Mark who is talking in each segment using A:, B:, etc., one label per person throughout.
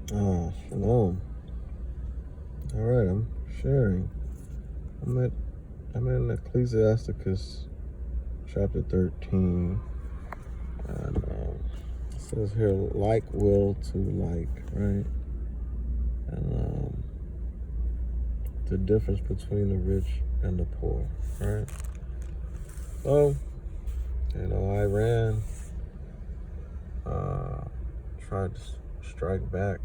A: Shalom. All right, I'm sharing. I'm in Ecclesiasticus chapter 13, and it says here, like will to like, right? And the difference between the rich and the poor, right? So, Iran tried to strike back.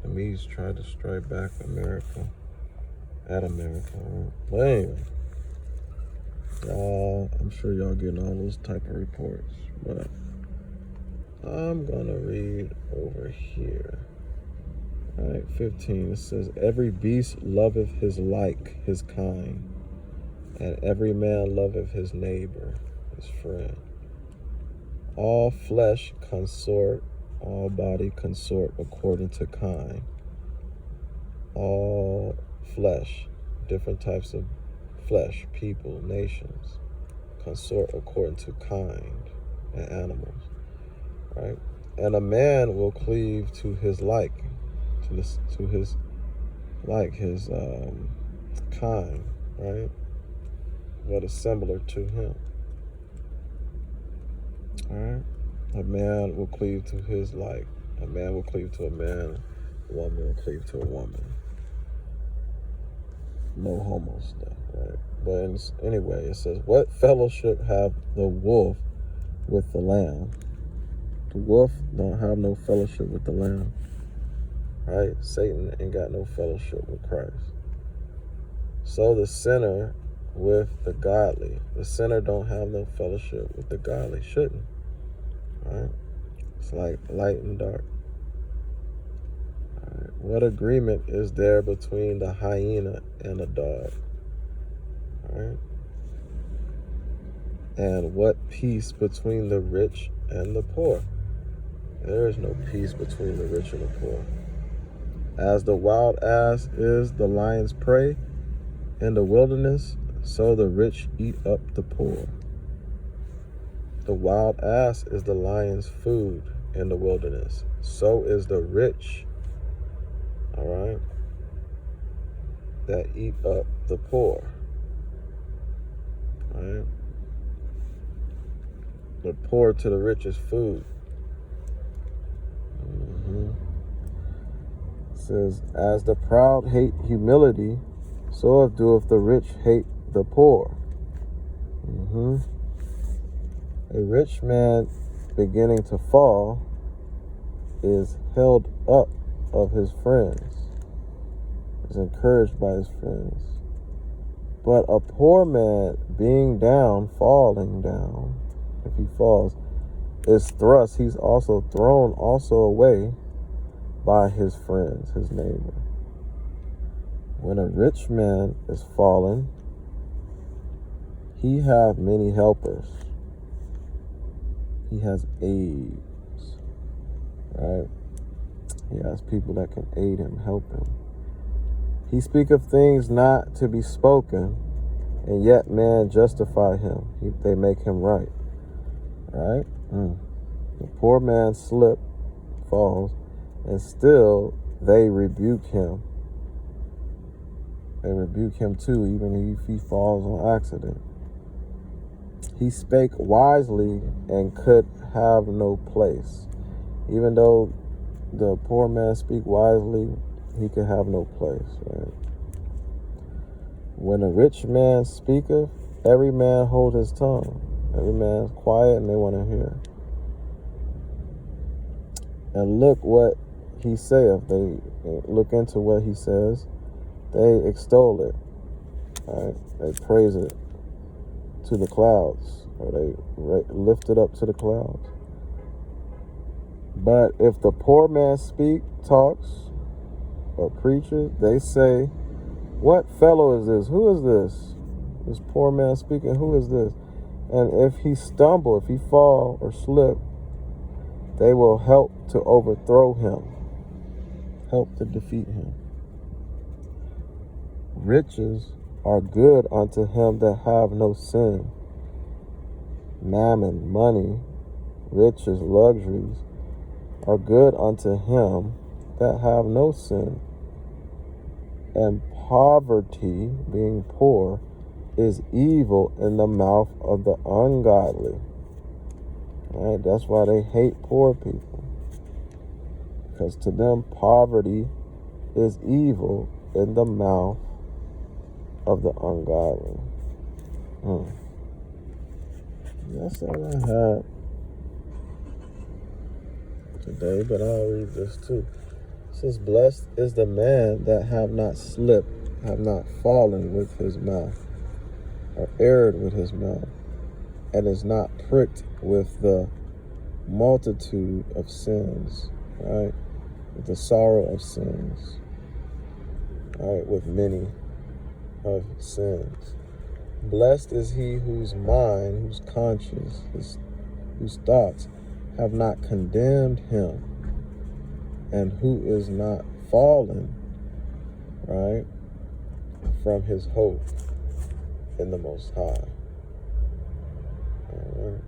A: The Medes tried to strike back at America, right? But anyway, I'm sure y'all getting all those type of reports, but I'm gonna read over here. All right, 15. It says, "Every beast loveth his like, his kind, and every man loveth his neighbor, his friend. All flesh consort, all body consort according to kind." All flesh, different types of flesh, people, nations, consort according to kind, and animals, right? And a man will cleave to his like, to his like, his kind, right? What is similar to him, all right? A man will cleave to his like. A man will cleave to a man. A woman will cleave to a woman. No homo stuff, right? But anyway, it says, "What fellowship have the wolf with the lamb?" The wolf don't have no fellowship with the lamb, right? Satan ain't got no fellowship with Christ. So the sinner with the godly. The sinner don't have no fellowship with the godly. Shouldn't, right? It's like light and dark. All right. What agreement is there between the hyena and a dog? All right. And what peace between the rich and the poor? There is no peace between the rich and the poor. As the wild ass is the lion's prey in the wilderness, so the rich eat up the poor. The wild ass is the lion's food in the wilderness. So is the rich, all right, that eat up the poor. All right? The poor to the rich is food. It says, as the proud hate humility, so doeth the rich hate the poor. A rich man beginning to fall is held up of his friends, is encouraged by his friends. But a poor man being down, falling down, if he falls, is thrust, he's also thrown also away by his friends, his neighbor. When a rich man is fallen, he have many helpers. He has aids, right? He has people that can aid him, help him. He speaketh things not to be spoken, and yet man justify him. They make him right, right? The poor man falls, and still they rebuke him. They rebuke him too, even if he falls on accident. He spake wisely and could have no place. Even though the poor man speak wisely, he could have no place, right? When a rich man speaketh, every man hold his tongue. Every man's quiet and they want to hear. And look what he saith. They look into what he says. They extol it, right? They praise it to the clouds, or they lift it up to the clouds. But if the poor man talks, or preaches, they say, what fellow is this? Who is this? This poor man speaking, who is this? And if he stumble, if he fall or slip, they will help to overthrow him, help to defeat him. Riches are good unto him that have no sin. Mammon, money, riches, luxuries are good unto him that have no sin. And poverty, being poor, is evil in the mouth of the ungodly. Right? That's why they hate poor people. Because to them, poverty is evil in the mouth of the ungodly. That's all I had today, but I'll read this too. It says, blessed is the man that have not slipped, have not fallen with his mouth, or erred with his mouth, and is not pricked with the multitude of sins, right? With the sorrow of sins, right? With many of sins. Blessed is he whose mind, whose conscience, whose thoughts have not condemned him, and who is not fallen, right, from his hope in the Most High. All right.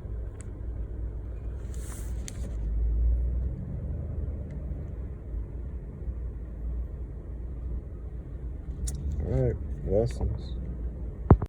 A: All right. Blessings.